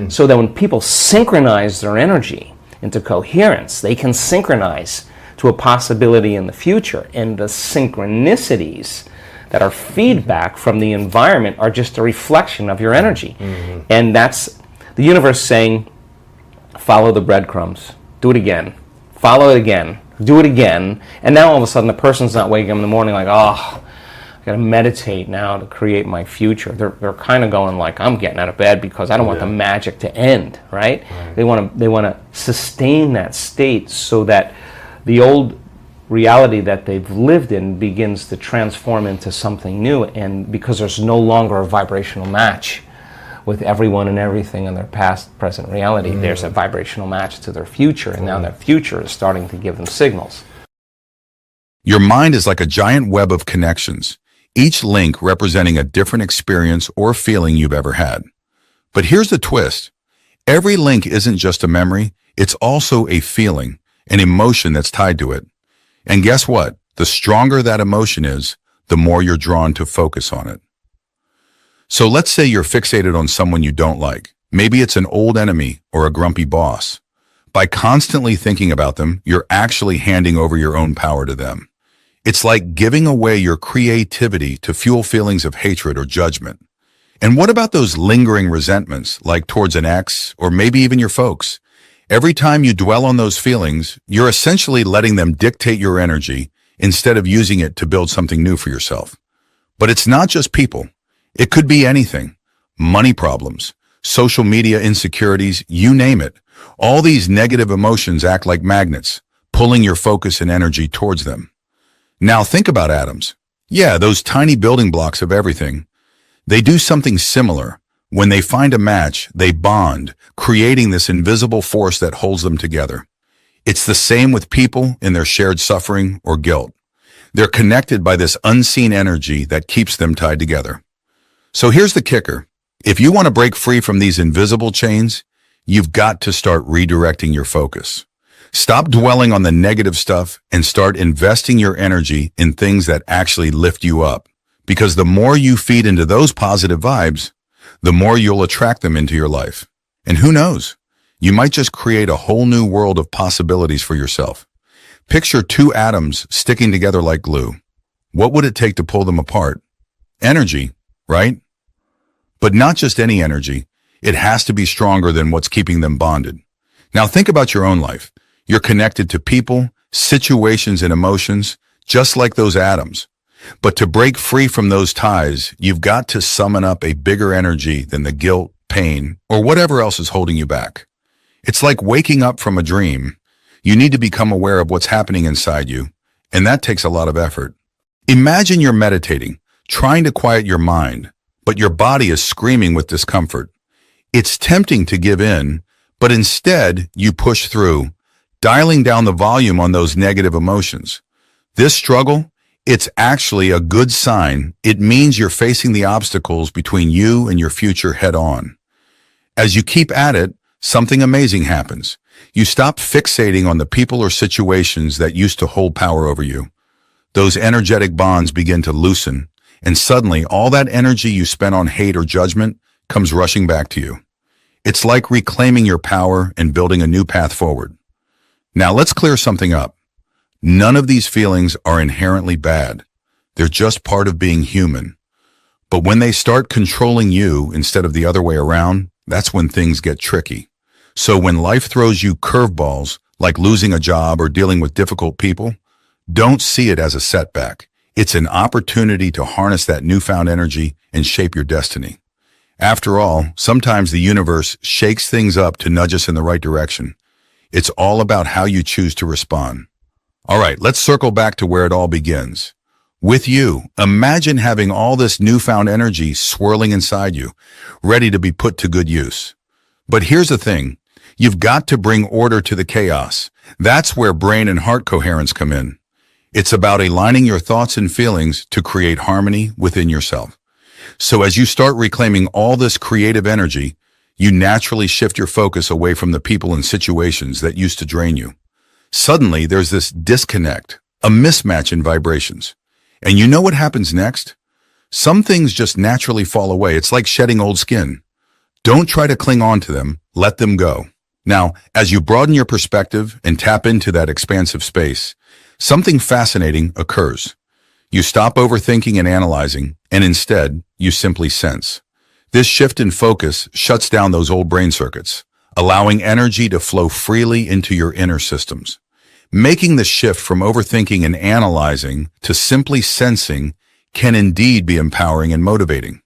so that when people synchronize their energy into coherence, they can synchronize to a possibility in the future. And the synchronicities that are feedback from the environment are just a reflection of your energy. And that's the universe saying, follow the breadcrumbs, do it again, follow it again, do it again. And now all of a sudden the person's not waking up in the morning like, oh, I gotta meditate now to create my future. They're kind of going like, I'm getting out of bed because I don't want the magic to end, right? They want to sustain that state so that the old reality that they've lived in begins to transform into something new. And because there's no longer a vibrational match with everyone and everything in their past, present reality, there's a vibrational match to their future, and now their future is starting to give them signals. Your mind is like a giant web of connections, each link representing a different experience or feeling you've ever had. But here's the twist. Every link isn't just a memory, it's also a feeling, an emotion that's tied to it. And guess what? The stronger that emotion is, the more you're drawn to focus on it. So let's say you're fixated on someone you don't like. Maybe it's an old enemy or a grumpy boss. By constantly thinking about them, you're actually handing over your own power to them. It's like giving away your creativity to fuel feelings of hatred or judgment. And what about those lingering resentments, like towards an ex or maybe even your folks? Every time you dwell on those feelings, you're essentially letting them dictate your energy instead of using it to build something new for yourself. But it's not just people. It could be anything. Money problems, social media insecurities, you name it. All these negative emotions act like magnets, pulling your focus and energy towards them. Now think about atoms. Yeah, those tiny building blocks of everything. They do something similar. When they find a match, they bond, creating this invisible force that holds them together. It's the same with people in their shared suffering or guilt. They're connected by this unseen energy that keeps them tied together. So here's the kicker. If you want to break free from these invisible chains, you've got to start redirecting your focus. Stop dwelling on the negative stuff and start investing your energy in things that actually lift you up. Because the more you feed into those positive vibes, the more you'll attract them into your life. And who knows, you might just create a whole new world of possibilities for yourself. Picture two atoms sticking together like glue. What would it take to pull them apart? Energy, right? But not just any energy. It has to be stronger than what's keeping them bonded. Now think about your own life. You're connected to people, situations, and emotions, just like those atoms. But to break free from those ties, you've got to summon up a bigger energy than the guilt, pain, or whatever else is holding you back. It's like waking up from a dream. You need to become aware of what's happening inside you, and that takes a lot of effort. Imagine you're meditating, trying to quiet your mind, but your body is screaming with discomfort. It's tempting to give in, but instead you push through, dialing down the volume on those negative emotions. This struggle, it's actually a good sign. It means you're facing the obstacles between you and your future head on. As you keep at it, something amazing happens. You stop fixating on the people or situations that used to hold power over you. Those energetic bonds begin to loosen, and suddenly all that energy you spent on hate or judgment comes rushing back to you. It's like reclaiming your power and building a new path forward. Now let's clear something up. None of these feelings are inherently bad. They're just part of being human. But when they start controlling you instead of the other way around, that's when things get tricky. So when life throws you curveballs, like losing a job or dealing with difficult people, don't see it as a setback. It's an opportunity to harness that newfound energy and shape your destiny. After all, sometimes the universe shakes things up to nudge us in the right direction. It's all about how you choose to respond. All right, let's circle back to where it all begins. With you, imagine having all this newfound energy swirling inside you, ready to be put to good use. But here's the thing. You've got to bring order to the chaos. That's where brain and heart coherence come in. It's about aligning your thoughts and feelings to create harmony within yourself. So as you start reclaiming all this creative energy, you naturally shift your focus away from the people and situations that used to drain you. Suddenly, there's this disconnect, a mismatch in vibrations. And you know what happens next? Some things just naturally fall away. It's like shedding old skin. Don't try to cling on to them, let them go. Now, as you broaden your perspective and tap into that expansive space, something fascinating occurs. You stop overthinking and analyzing, and instead, you simply sense. This shift in focus shuts down those old brain circuits, allowing energy to flow freely into your inner systems. Making the shift from overthinking and analyzing to simply sensing can indeed be empowering and motivating.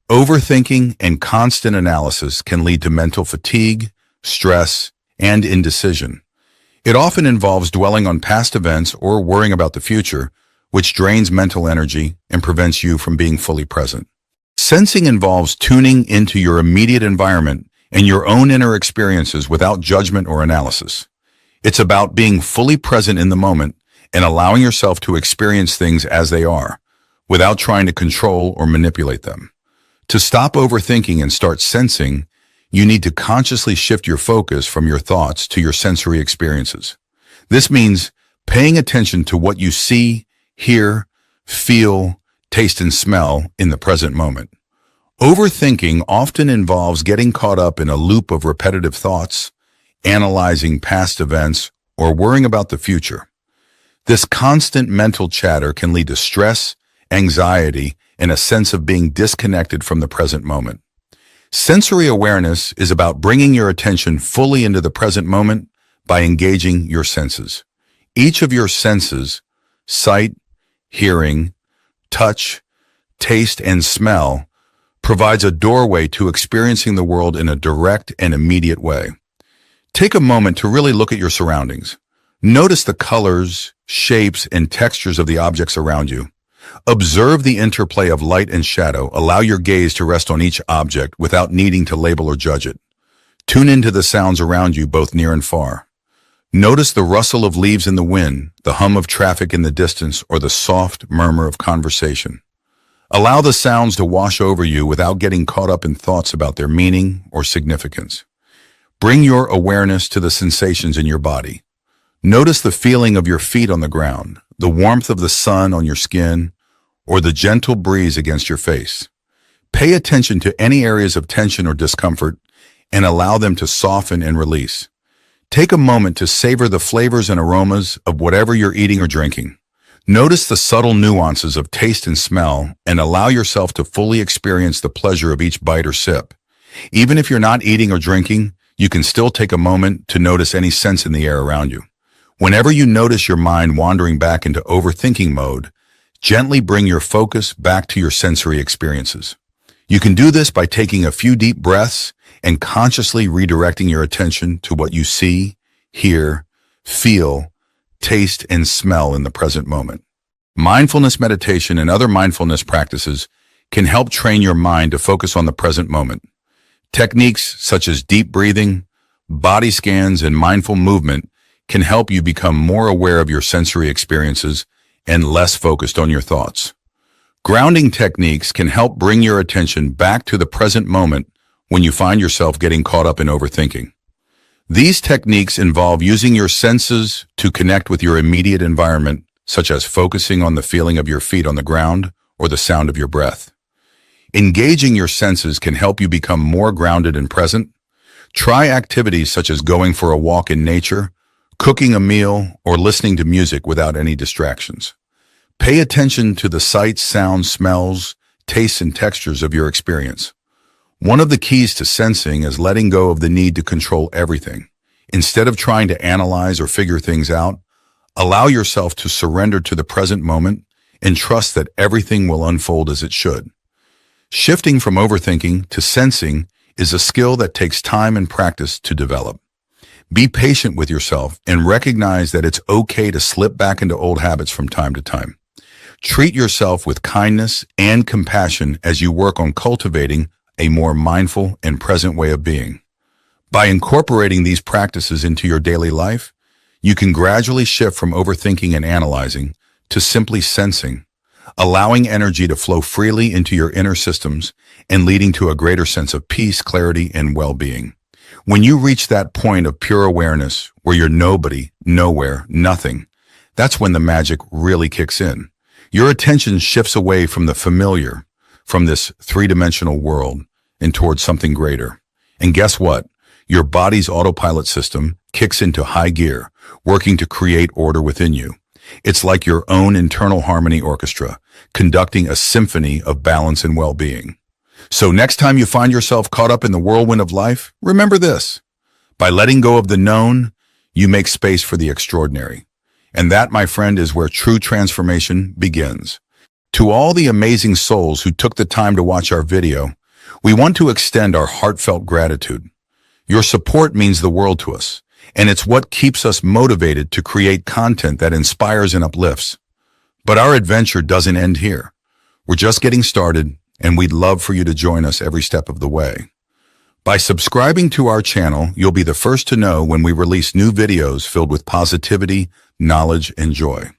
Overthinking and constant analysis can lead to mental fatigue, stress, and indecision. It often involves dwelling on past events or worrying about the future, which drains mental energy and prevents you from being fully present. Sensing involves tuning into your immediate environment and your own inner experiences without judgment or analysis. It's about being fully present in the moment and allowing yourself to experience things as they are, without trying to control or manipulate them. To stop overthinking and start sensing, you need to consciously shift your focus from your thoughts to your sensory experiences. This means paying attention to what you see, hear, feel, taste, and smell in the present moment. Overthinking often involves getting caught up in a loop of repetitive thoughts, analyzing past events, or worrying about the future. This constant mental chatter can lead to stress, anxiety, and a sense of being disconnected from the present moment. Sensory awareness is about bringing your attention fully into the present moment by engaging your senses. Each of your senses, sight, hearing, touch, taste, and smell, provides a doorway to experiencing the world in a direct and immediate way. Take a moment to really look at your surroundings. Notice the colors, shapes, and textures of the objects around you. Observe the interplay of light and shadow. Allow your gaze to rest on each object without needing to label or judge it. Tune into the sounds around you, both near and far. Notice the rustle of leaves in the wind, the hum of traffic in the distance, or the soft murmur of conversation. Allow the sounds to wash over you without getting caught up in thoughts about their meaning or significance. Bring your awareness to the sensations in your body. Notice the feeling of your feet on the ground, the warmth of the sun on your skin, or the gentle breeze against your face. Pay attention to any areas of tension or discomfort and allow them to soften and release. Take a moment to savor the flavors and aromas of whatever you're eating or drinking. Notice the subtle nuances of taste and smell and allow yourself to fully experience the pleasure of each bite or sip. Even if you're not eating or drinking, you can still take a moment to notice any scents in the air around you. Whenever you notice your mind wandering back into overthinking mode, gently bring your focus back to your sensory experiences. You can do this by taking a few deep breaths and consciously redirecting your attention to what you see, hear, feel, taste, and smell in the present moment. Mindfulness meditation and other mindfulness practices can help train your mind to focus on the present moment. Techniques such as deep breathing, body scans, and mindful movement can help you become more aware of your sensory experiences and less focused on your thoughts. Grounding techniques can help bring your attention back to the present moment when you find yourself getting caught up in overthinking. These techniques involve using your senses to connect with your immediate environment, such as focusing on the feeling of your feet on the ground or the sound of your breath. Engaging your senses can help you become more grounded and present. Try activities such as going for a walk in nature, cooking a meal, or listening to music without any distractions. Pay attention to the sights, sounds, smells, tastes, and textures of your experience. One of the keys to sensing is letting go of the need to control everything. Instead of trying to analyze or figure things out, allow yourself to surrender to the present moment and trust that everything will unfold as it should. Shifting from overthinking to sensing is a skill that takes time and practice to develop. Be patient with yourself and recognize that it's okay to slip back into old habits from time to time. Treat yourself with kindness and compassion as you work on cultivating a more mindful and present way of being. By incorporating these practices into your daily life, you can gradually shift from overthinking and analyzing to simply sensing, allowing energy to flow freely into your inner systems and leading to a greater sense of peace, clarity, and well-being. When you reach that point of pure awareness where you're nobody, nowhere, nothing, that's when the magic really kicks in. Your attention shifts away from the familiar, from this three-dimensional world, and towards something greater. And guess what? Your body's autopilot system kicks into high gear, working to create order within you. It's like your own internal harmony orchestra, conducting a symphony of balance and well-being. So next time you find yourself caught up in the whirlwind of life, remember this. By letting go of the known, you make space for the extraordinary. And that, my friend, is where true transformation begins. To all the amazing souls who took the time to watch our video, we want to extend our heartfelt gratitude. Your support means the world to us, and it's what keeps us motivated to create content that inspires and uplifts. But our adventure doesn't end here. We're just getting started, and we'd love for you to join us every step of the way. By subscribing to our channel, you'll be the first to know when we release new videos filled with positivity, knowledge, and joy.